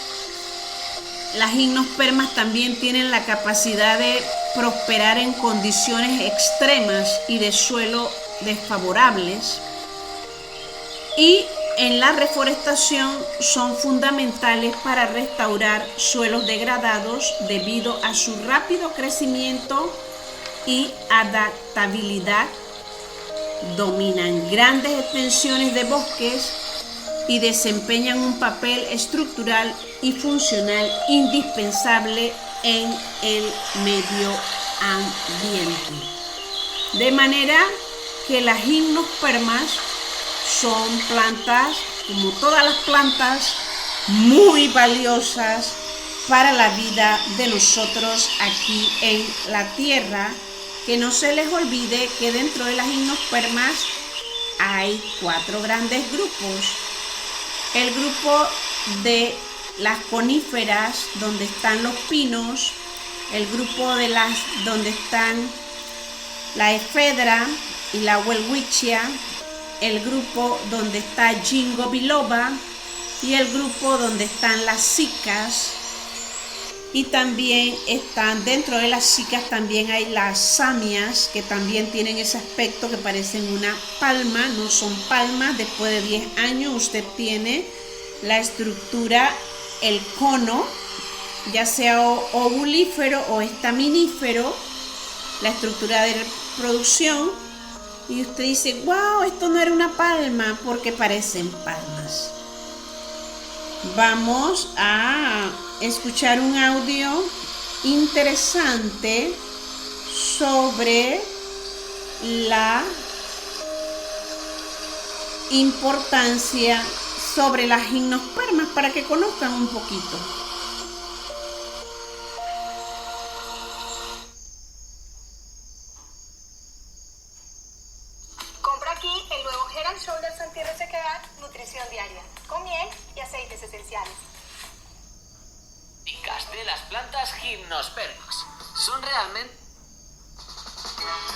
Las gimnospermas también tienen la capacidad de prosperar en condiciones extremas y de suelo desfavorables. Y en la reforestación son fundamentales para restaurar suelos degradados debido a su rápido crecimiento y adaptabilidad. Dominan grandes extensiones de bosques y desempeñan un papel estructural y funcional indispensable en el medio ambiente. De manera que las gimnospermas son plantas, como todas las plantas, muy valiosas para la vida de nosotros aquí en la Tierra. Que no se les olvide que dentro de las gimnospermas hay 4 grandes grupos. el grupo de las coníferas, donde están los pinos, el grupo de las donde están la efedra y la welwitschia, el grupo donde está Ginkgo biloba y el grupo donde están las cicas. Y también están dentro de las cicas, también hay las samias, que también tienen ese aspecto que parecen una palma, no son palmas. Después de 10 años usted tiene la estructura, el cono, ya sea ovulífero o estaminífero, la estructura de reproducción, y usted dice, wow, esto no era una palma, porque parecen palmas. Vamos a escuchar un audio interesante sobre la importancia sobre las gimnospermas para que conozcan un poquito. Compra aquí el nuevo Head & Shoulders anti-resequedad, nutrición diaria, con miel y aceites esenciales. De las plantas gimnospermas. Son realmente...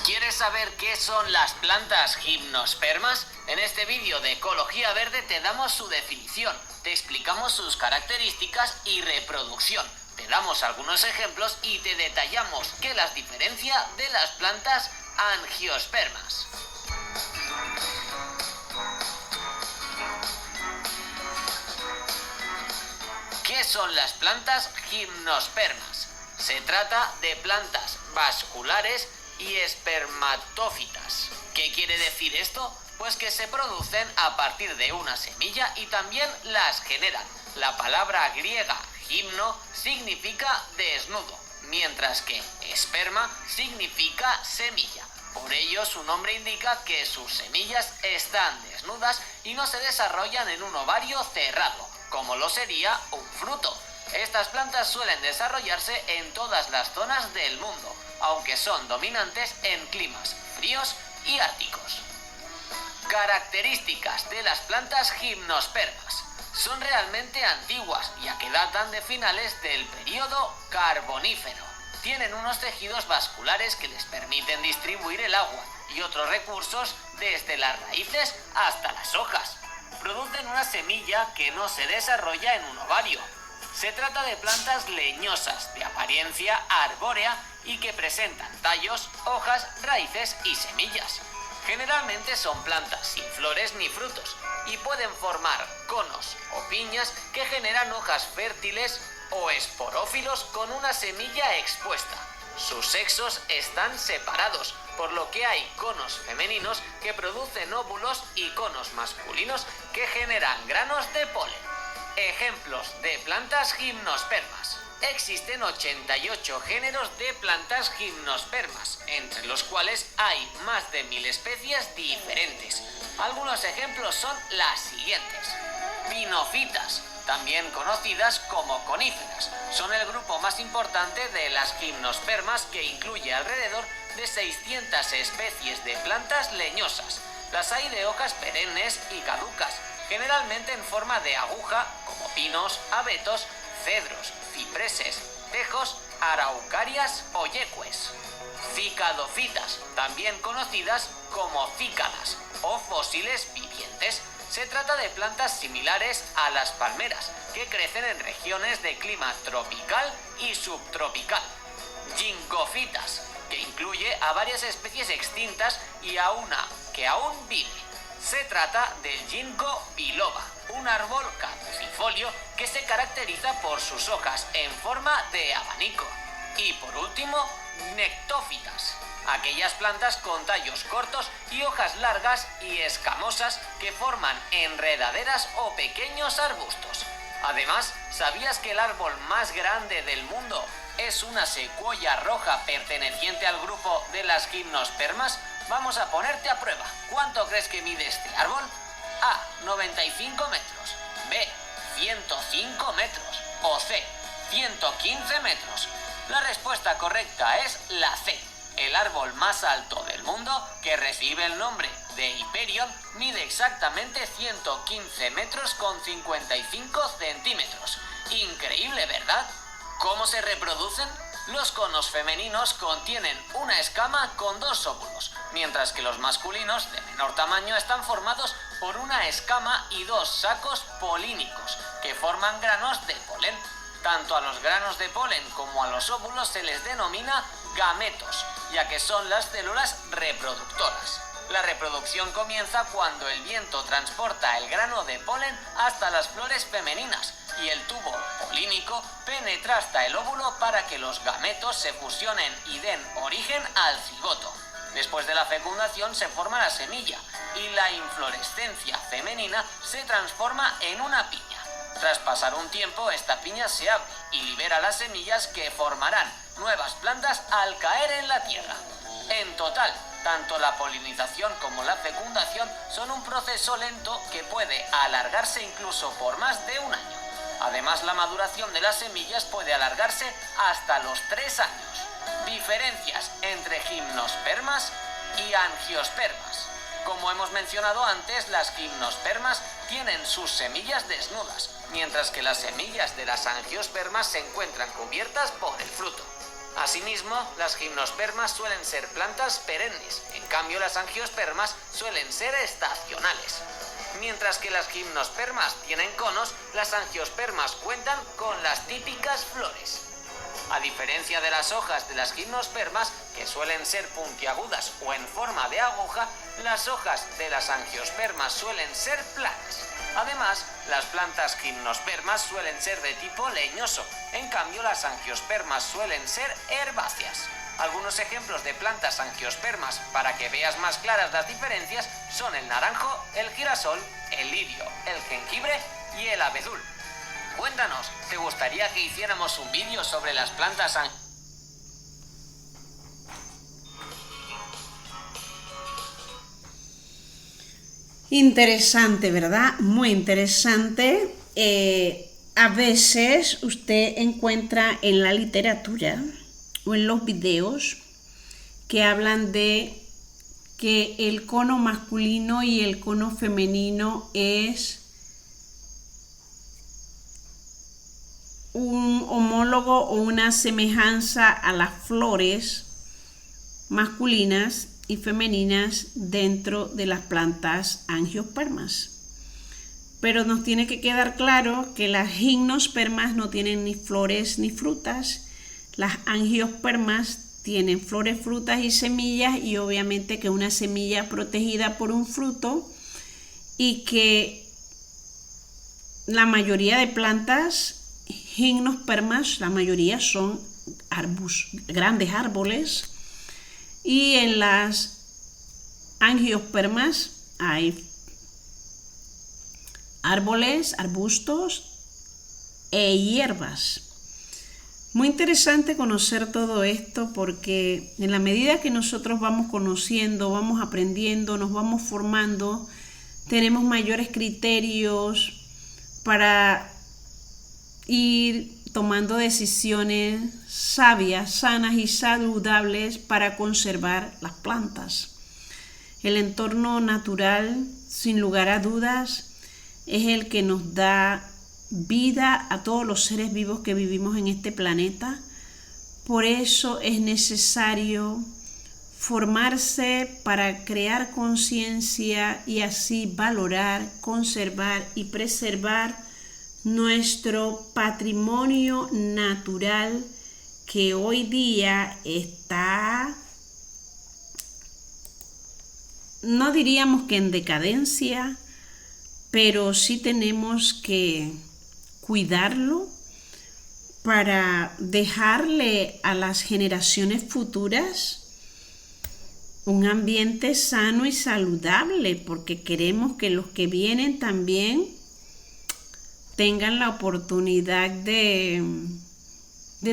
¿Quieres saber qué son las plantas gimnospermas? En este vídeo de Ecología Verde te damos su definición, te explicamos sus características y reproducción, te damos algunos ejemplos y te detallamos qué las diferencia de las plantas angiospermas. ¿Qué son las plantas gimnospermas? Se trata de plantas vasculares y espermatófitas. ¿Qué quiere decir esto? Pues que se producen a partir de una semilla y también las generan. La palabra griega gimno significa desnudo, mientras que esperma significa semilla. Por ello su nombre indica que sus semillas están desnudas y no se desarrollan en un ovario cerrado, como lo sería un fruto. Estas plantas suelen desarrollarse en todas las zonas del mundo, aunque son dominantes en climas fríos y árticos. Características de las plantas gimnospermas. Son realmente antiguas, ya que datan de finales del período carbonífero. Tienen unos tejidos vasculares que les permiten distribuir el agua y otros recursos desde las raíces hasta las hojas. Producen una semilla que no se desarrolla en un ovario. Se trata de plantas leñosas, de apariencia arbórea y que presentan tallos, hojas, raíces y semillas. Generalmente son plantas sin flores ni frutos y pueden formar conos o piñas que generan hojas fértiles o esporófilos con una semilla expuesta. Sus sexos están separados, por lo que hay conos femeninos que producen óvulos y conos masculinos que generan granos de polen. Ejemplos de plantas gimnospermas. Existen 88 géneros de plantas gimnospermas, entre los cuales hay más de 1000 especies diferentes. Algunos ejemplos son las siguientes. Pinofitas, también conocidas como coníferas, son el grupo más importante de las gimnospermas, que incluye alrededor de 600 especies de plantas leñosas. Las hay de hojas perennes y caducas, generalmente en forma de aguja, como pinos, abetos, cedros, cipreses, tejos, araucarias o yecues. Cicadofitas, también conocidas como cícadas o fósiles vivientes. Se trata de plantas similares a las palmeras, que crecen en regiones de clima tropical y subtropical. Ginkofitas, que incluye a varias especies extintas y a una que aún vive. Se trata del Ginkgo biloba, un árbol caducifolio que se caracteriza por sus hojas en forma de abanico. Y por último, Nectófitas, aquellas plantas con tallos cortos y hojas largas y escamosas que forman enredaderas o pequeños arbustos. Además, ¿sabías que el árbol más grande del mundo es una secuoya roja perteneciente al grupo de las gimnospermas? Vamos a ponerte a prueba. ¿Cuánto crees que mide este árbol? A, 95 metros. B, 105 metros. O C, 115 metros. La respuesta correcta es la C, el árbol más alto del mundo, que recibe el nombre de Hyperion mide exactamente 115 metros con 55 centímetros. Increíble, ¿verdad? ¿Cómo se reproducen? Los conos femeninos contienen una escama con 2 óvulos, mientras que los masculinos de menor tamaño están formados por una escama y 2 sacos polínicos, que forman granos de polen. Tanto a los granos de polen como a los óvulos se les denomina gametos, ya que son las células reproductoras. La reproducción comienza cuando el viento transporta el grano de polen hasta las flores femeninas y el tubo polínico penetra hasta el óvulo para que los gametos se fusionen y den origen al cigoto. Después de la fecundación se forma la semilla y la inflorescencia femenina se transforma en una piña. Tras pasar un tiempo, esta piña se abre y libera las semillas que formarán nuevas plantas al caer en la tierra. En total, tanto la polinización como la fecundación son un proceso lento que puede alargarse incluso por más de un año. Además, la maduración de las semillas puede alargarse hasta los 3 años. Diferencias entre gimnospermas y angiospermas. Como hemos mencionado antes, las gimnospermas tienen sus semillas desnudas, mientras que las semillas de las angiospermas se encuentran cubiertas por el fruto. Asimismo, las gimnospermas suelen ser plantas perennes, en cambio las angiospermas suelen ser estacionales. Mientras que las gimnospermas tienen conos, las angiospermas cuentan con las típicas flores. A diferencia de las hojas de las gimnospermas, que suelen ser puntiagudas o en forma de aguja, las hojas de las angiospermas suelen ser planas. Además, las plantas gimnospermas suelen ser de tipo leñoso, en cambio las angiospermas suelen ser herbáceas. Algunos ejemplos de plantas angiospermas, para que veas más claras las diferencias, son el naranjo, el girasol, el lirio, el jengibre y el abedul. Cuéntanos, ¿te gustaría que hiciéramos un vídeo sobre las plantas angiospermas? Interesante, ¿verdad? Muy interesante. A veces usted encuentra en la literatura o en los videos que hablan de que el cono masculino y el cono femenino es un homólogo o una semejanza a las flores masculinas y femeninas dentro de las plantas angiospermas. Pero nos tiene que quedar claro que las gimnospermas no tienen ni flores ni frutas. Las angiospermas tienen flores, frutas y semillas, y obviamente que una semilla protegida por un fruto, y que la mayoría de plantas gimnospermas, la mayoría son grandes árboles, y en las angiospermas hay árboles, arbustos e hierbas. Muy interesante conocer todo esto, porque en la medida que nosotros vamos conociendo, vamos aprendiendo, nos vamos formando, tenemos mayores criterios para ir tomando decisiones sabias, sanas y saludables para conservar las plantas. El entorno natural, sin lugar a dudas, es el que nos da vida a todos los seres vivos que vivimos en este planeta. Por eso es necesario formarse para crear conciencia y así valorar, conservar y preservar nuestro patrimonio natural, que hoy día está, no diríamos que en decadencia, pero sí tenemos que cuidarlo para dejarle a las generaciones futuras un ambiente sano y saludable, porque queremos que los que vienen también tengan la oportunidad de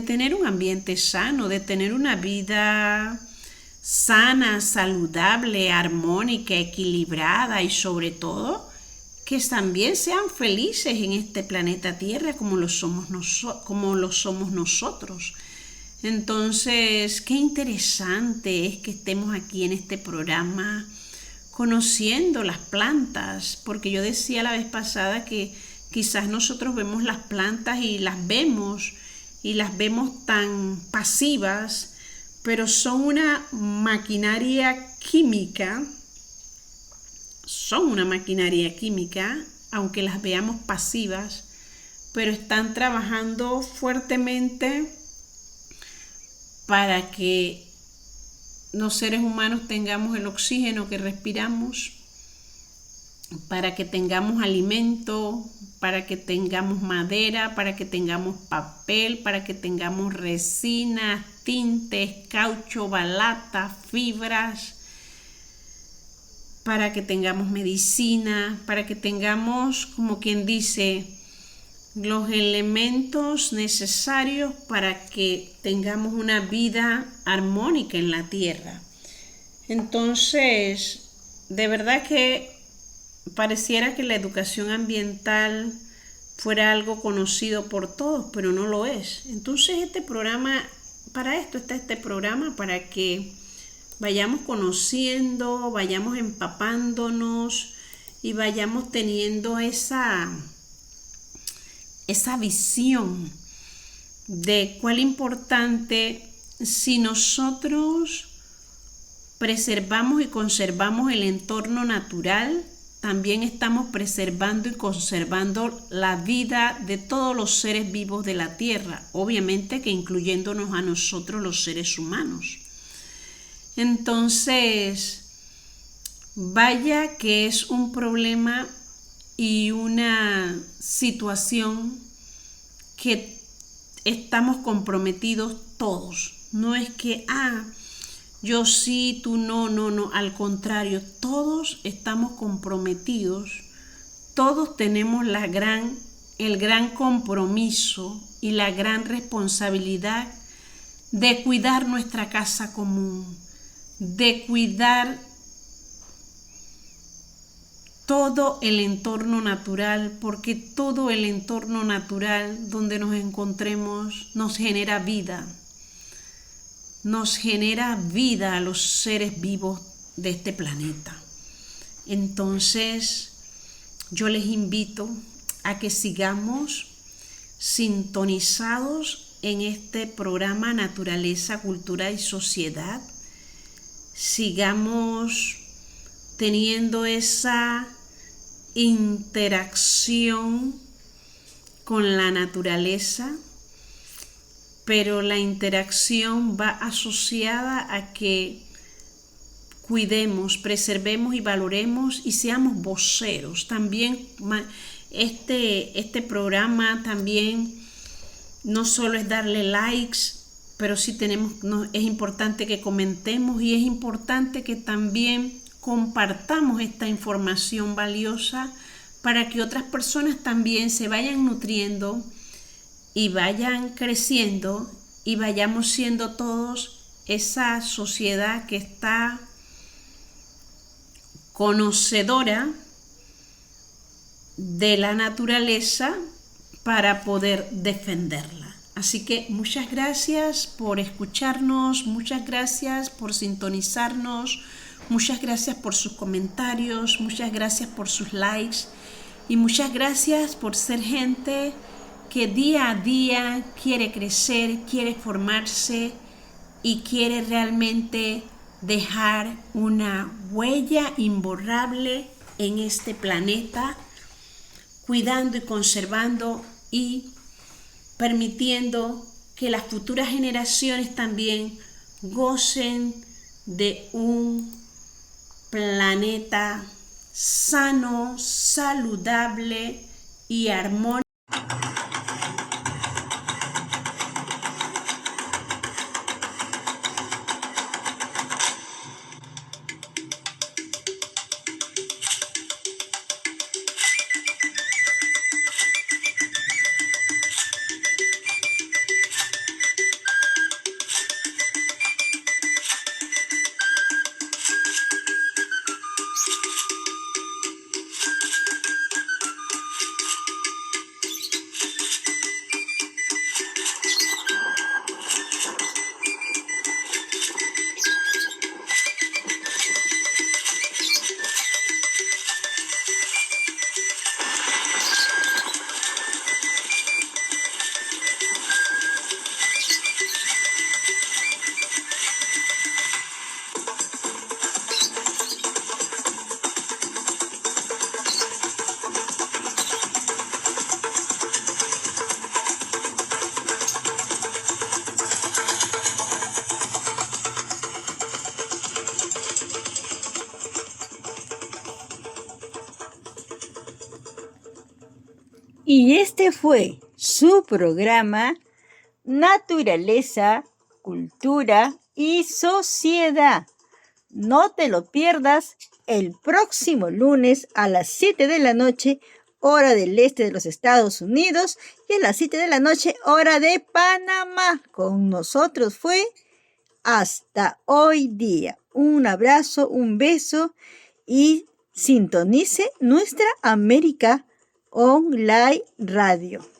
tener un ambiente sano, de tener una vida sana, saludable, armónica, equilibrada, y sobre todo que también sean felices en este planeta Tierra como lo somos nosotros. Entonces, qué interesante es que estemos aquí en este programa conociendo las plantas, porque yo decía la vez pasada que quizás nosotros vemos las plantas y las vemos tan pasivas, pero son una maquinaria química, aunque las veamos pasivas, pero están trabajando fuertemente para que los seres humanos tengamos el oxígeno que respiramos, para que tengamos alimento, para que tengamos madera, para que tengamos papel, para que tengamos resina, tintes, caucho, balata, fibras, para que tengamos medicina, para que tengamos, como quien dice, los elementos necesarios para que tengamos una vida armónica en la tierra. Entonces, de verdad que pareciera que la educación ambiental fuera algo conocido por todos, pero no lo es. Entonces este programa, para esto está este programa, para que vayamos conociendo, vayamos empapándonos y vayamos teniendo esa visión de cuál importante si nosotros preservamos y conservamos el entorno natural, también estamos preservando y conservando la vida de todos los seres vivos de la tierra, obviamente que incluyéndonos a nosotros los seres humanos. Entonces, vaya que es un problema y una situación que estamos comprometidos todos. No es que, yo sí, tú no, al contrario, todos estamos comprometidos, todos tenemos el gran compromiso y la gran responsabilidad de cuidar nuestra casa común, de cuidar todo el entorno natural, porque todo el entorno natural donde nos encontremos nos genera vida a los seres vivos de este planeta. Entonces, yo les invito a que sigamos sintonizados en este programa Naturaleza, Cultura y Sociedad. Sigamos teniendo esa interacción con la naturaleza, pero la interacción va asociada a que cuidemos, preservemos y valoremos y seamos voceros. También este programa también no solo es darle likes, pero sí es importante que comentemos y es importante que también compartamos esta información valiosa para que otras personas también se vayan nutriendo y vayan creciendo y vayamos siendo todos esa sociedad que está conocedora de la naturaleza para poder defenderla. Así que muchas gracias por escucharnos, muchas gracias por sintonizarnos, muchas gracias por sus comentarios, muchas gracias por sus likes y muchas gracias por ser gente que día a día quiere crecer, quiere formarse y quiere realmente dejar una huella imborrable en este planeta, cuidando y conservando y permitiendo que las futuras generaciones también gocen de un planeta sano, saludable y armónico. Y este fue su programa Naturaleza, Cultura y Sociedad. No te lo pierdas el próximo lunes a las 7 de la noche, hora del este de los Estados Unidos, y a las 7 de la noche, hora de Panamá. Con nosotros fue hasta hoy día. Un abrazo, un beso y sintonice nuestra América Online Radio.